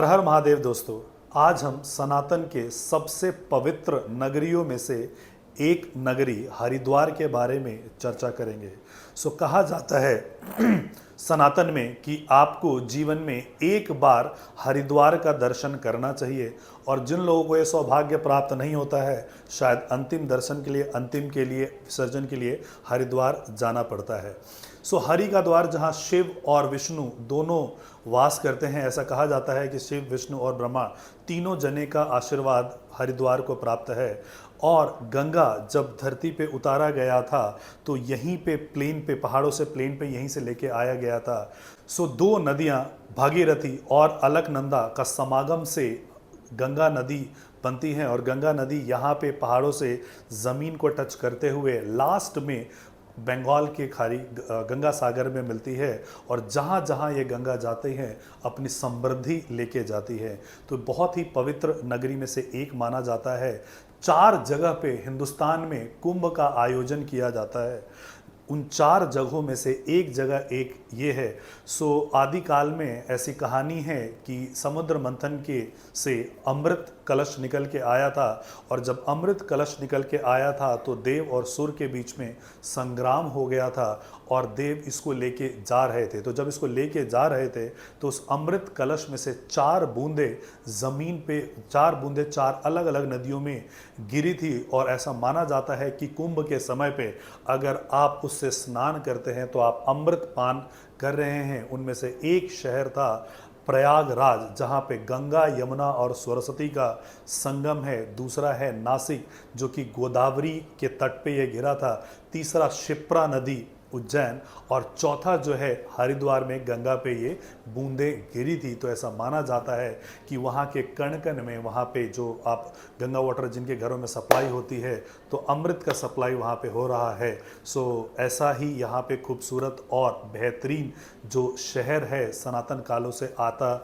हर हर महादेव दोस्तों। आज हम सनातन के सबसे पवित्र नगरियों में से एक नगरी हरिद्वार के बारे में चर्चा करेंगे। कहा जाता है सनातन में कि आपको जीवन में एक बार हरिद्वार का दर्शन करना चाहिए, और जिन लोगों को यह सौभाग्य प्राप्त नहीं होता है शायद अंतिम दर्शन के लिए, अंतिम के लिए, विसर्जन के लिए हरिद्वार जाना पड़ता है। हरि का द्वार जहाँ शिव और विष्णु दोनों वास करते हैं। ऐसा कहा जाता है कि शिव, विष्णु और ब्रह्मा तीनों जने का आशीर्वाद हरिद्वार को प्राप्त है। और गंगा जब धरती पे उतारा गया था तो यहीं पे प्लेन पे, पहाड़ों से प्लेन पे यहीं से लेके आया गया था। दो नदियाँ भागीरथी और अलकनंदा का समागम से गंगा नदी बनती हैं, और गंगा नदी यहाँ पे पहाड़ों से ज़मीन को टच करते हुए लास्ट में बंगाल के खाड़ी गंगा सागर में मिलती है। और जहाँ जहाँ ये गंगा जाती हैं अपनी समृद्धि लेके जाती है। तो बहुत ही पवित्र नगरी में से एक माना जाता है। 4 जगह पे हिंदुस्तान में कुंभ का आयोजन किया जाता है। उन 4 जगहों में से एक जगह एक ये है। आदिकाल में ऐसी कहानी है कि समुद्र मंथन के से अमृत कलश निकल के आया था, और जब अमृत कलश निकल के आया था तो देव और सुर के बीच में संग्राम हो गया था, और देव इसको लेके जा रहे थे। तो जब इसको लेके जा रहे थे तो उस अमृत कलश में से 4 बूंदे ज़मीन पे, 4 बूंदे 4 अलग अलग नदियों में गिरी थी। और ऐसा माना जाता है कि कुंभ के समय पे अगर आप उससे स्नान करते हैं तो आप अमृत पान कर रहे हैं। उनमें से एक शहर था प्रयागराज, जहाँ पे गंगा, यमुना और सरस्वती का संगम है। दूसरा है नासिक, जो कि गोदावरी के तट पे ये घिरा था। तीसरा शिप्रा नदी उज्जैन, और चौथा जो है हरिद्वार में गंगा पे ये बूंदे गिरी थी। तो ऐसा माना जाता है कि वहाँ के कण कण में, वहाँ पे जो आप गंगा वाटर जिनके घरों में सप्लाई होती है, तो अमृत का सप्लाई वहाँ पे हो रहा है। ऐसा ही यहाँ पे खूबसूरत और बेहतरीन जो शहर है सनातन कालों से आता,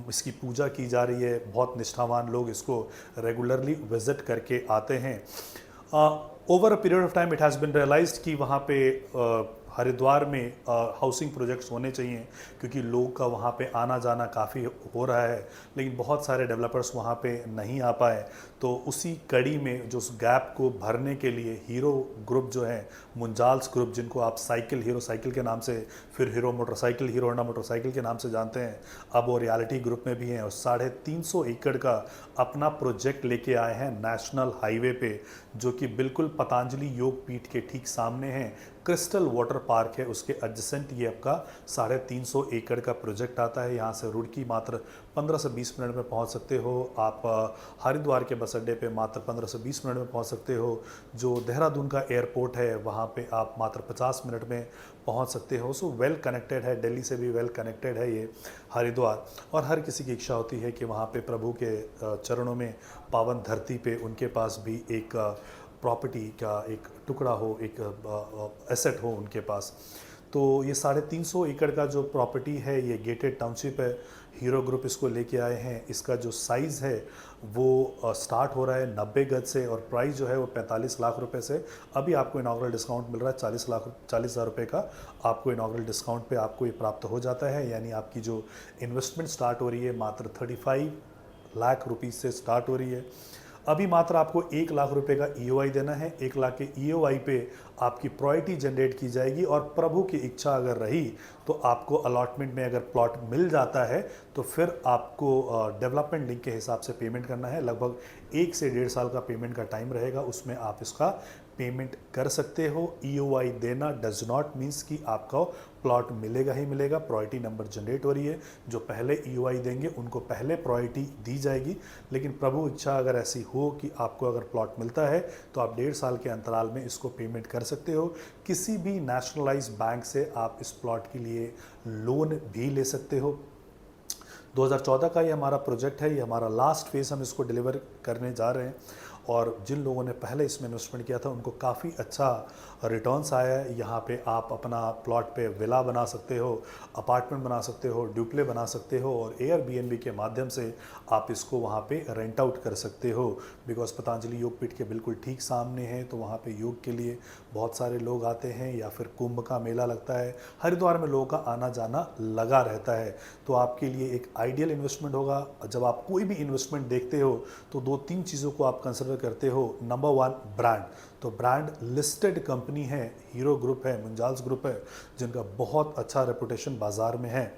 इसकी पूजा की जा रही है। बहुत निष्ठावान लोग इसको रेगुलरली विजिट करके आते हैं। Over a period of time it has been realised कि वहाँ पे हरिद्वार में हाउसिंग प्रोजेक्ट्स होने चाहिए, क्योंकि लोग का वहाँ पे आना जाना काफ़ी हो रहा है, लेकिन बहुत सारे डेवलपर्स वहाँ पे नहीं आ पाए। तो उसी कड़ी में जो उस गैप को भरने के लिए हीरो ग्रुप जो है, मुंजाल्स ग्रुप, जिनको आप साइकिल हीरो साइकिल के नाम से, फिर hero motorcycle, hero Honda motorcycle के नाम से जानते हैं, अब वो रियलिटी ग्रुप में भी हैं, और 350 एकड़ का अपना प्रोजेक्ट लेके आए हैं नेशनल हाईवे पे, जो कि बिल्कुल पतंजलि योग पीठ के ठीक सामने है। क्रिस्टल वाटर पार्क है उसके एडजेसेंट ये आपका 350 एकड़ का प्रोजेक्ट आता है। यहाँ से रुड़की मात्र 15 से 20 मिनट में पहुँच सकते हो। आप हरिद्वार के बस अड्डे पे मात्र 15 से 20 मिनट में पहुँच सकते हो। जो देहरादून का एयरपोर्ट है वहाँ पे आप मात्र 50 मिनट में पहुँच सकते हो। वेल कनेक्टेड है, दिल्ली से भी वेल कनेक्टेड है ये हरिद्वार। और हर किसी की इच्छा होती है कि वहाँ पे प्रभु के चरणों में, पावन धरती पे उनके पास भी एक प्रॉपर्टी का एक टुकड़ा हो, एक एसेट हो उनके पास। तो ये 350 एकड़ का जो प्रॉपर्टी है ये गेटेड टाउनशिप है। हीरो ग्रुप इसको लेके आए हैं। इसका जो साइज़ है वो स्टार्ट हो रहा है 90 गज से, और प्राइस जो है वो 45 लाख रुपए से। अभी आपको इनॉग्रल डिस्काउंट मिल रहा है 40 हज़ार रुपये का। आपको इनॉग्रल डिस्काउंट पे आपको ये प्राप्त हो जाता है। यानी आपकी जो इन्वेस्टमेंट स्टार्ट हो रही है मात्र 35 लाख रुपीज़ से स्टार्ट हो रही है। अभी मात्र आपको 1 लाख रुपए का ईओआई देना है। 1 लाख के ईओआई पे आपकी प्रायोरिटी जनरेट की जाएगी, और प्रभु की इच्छा अगर रही तो आपको अलॉटमेंट में अगर प्लॉट मिल जाता है तो फिर आपको डेवलपमेंट लिंक के हिसाब से पेमेंट करना है। लगभग 1 से 1.5 साल का पेमेंट का टाइम रहेगा, उसमें आप इसका पेमेंट कर सकते हो। ईओआई देना डज नॉट मीन्स कि आपका प्लॉट मिलेगा ही मिलेगा। प्रायोरिटी नंबर जनरेट हो रही है, जो पहले ईओआई देंगे उनको पहले प्रायोरिटी दी जाएगी। लेकिन प्रभु इच्छा अगर ऐसी हो कि आपको अगर प्लॉट मिलता है तो आप 1.5 साल के अंतराल में इसको पेमेंट कर सकते हो। किसी भी नेशनलाइज्ड बैंक से आप इस प्लॉट के लिए लोन भी ले सकते हो। 2014 का ये हमारा प्रोजेक्ट है, ये हमारा लास्ट फेज़, हम इसको डिलीवर करने जा रहे हैं। और जिन लोगों ने पहले इसमें इन्वेस्टमेंट किया था उनको काफ़ी अच्छा रिटर्न्स आया है। यहाँ पे आप अपना प्लॉट पे विला बना सकते हो, अपार्टमेंट बना सकते हो, ड्यूप्ले बना सकते हो और एयरबीएनबी के माध्यम से आप इसको वहाँ पे रेंट आउट कर सकते हो। बिकॉज पतंजलि योगपीठ के बिल्कुल ठीक सामने है, तो वहाँ पे योग के लिए बहुत सारे लोग आते हैं, या फिर कुंभ का मेला लगता है, हरिद्वार में लोगों का आना जाना लगा रहता है। तो आपके लिए एक आइडियल इन्वेस्टमेंट होगा। जब आप कोई भी इन्वेस्टमेंट देखते हो तो 2-3 चीज़ों को आप कंसिडर करते हो। Number 1, brand. तो ब्रांड लिस्टेड कंपनी है, हीरो ग्रुप है, मुंजाल्स ग्रुप है, जिनका बहुत अच्छा रेपुटेशन बाज़ार में है।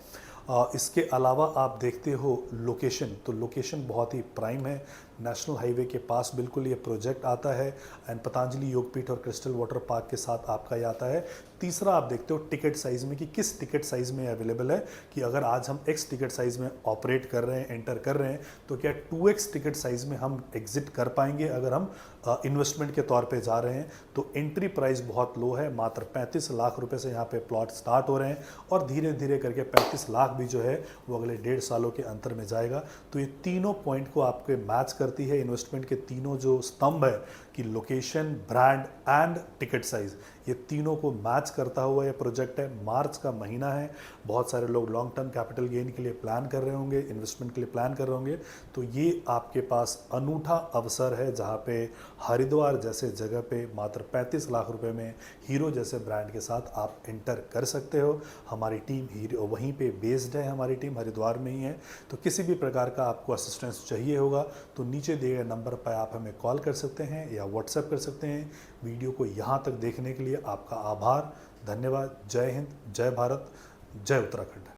इसके अलावा आप देखते हो लोकेशन, तो लोकेशन बहुत ही प्राइम है, नेशनल हाईवे के पास बिल्कुल ये प्रोजेक्ट आता है एंड पतंजलि योगपीठ और क्रिस्टल वाटर पार्क के साथ आपका ये आता है। तीसरा आप देखते हो टिकट साइज़ में कि किस टिकट साइज़ में अवेलेबल है, कि अगर आज हम एक्स टिकट साइज़ में ऑपरेट कर रहे हैं, एंटर कर रहे हैं, तो क्या 2x टिकट साइज़ में हम एग्जिट कर पाएंगे अगर हम इन्वेस्टमेंट के तौर पे जा रहे हैं। तो एंट्री प्राइस बहुत लो है, मात्र 35 लाख रुपए से यहाँ पे प्लॉट स्टार्ट हो रहे हैं और धीरे धीरे करके 35 लाख भी जो है वो अगले 1.5 सालों के अंतर में जाएगा। तो ये तीनों पॉइंट को आपके मैच करती है इन्वेस्टमेंट के तीनों जो स्तंभ है कि location, brand and ticket size, ये तीनों को मैच करता हुआ ये प्रोजेक्ट है। मार्च का महीना है, बहुत सारे लोग लॉन्ग टर्म कैपिटल गेन के लिए प्लान कर रहे होंगे, इन्वेस्टमेंट के लिए प्लान कर रहे होंगे। तो ये आपके पास अनूठा अवसर है जहाँ पे हरिद्वार जैसे जगह पे मात्र 35 लाख रुपए में हीरो जैसे ब्रांड के साथ आप एंटर कर सकते हो। हमारी टीम हीरो वहीं पे बेस्ड है, हमारी टीम हरिद्वार में ही है। तो किसी भी प्रकार का आपको असिस्टेंस चाहिए होगा तो नीचे दिए गए नंबर पर आप हमें कॉल कर सकते हैं या व्हाट्सएप कर सकते हैं। वीडियो को यहाँ तक देखने के लिए आपका आभार, धन्यवाद। जय हिंद, जय भारत, जय उत्तराखंड।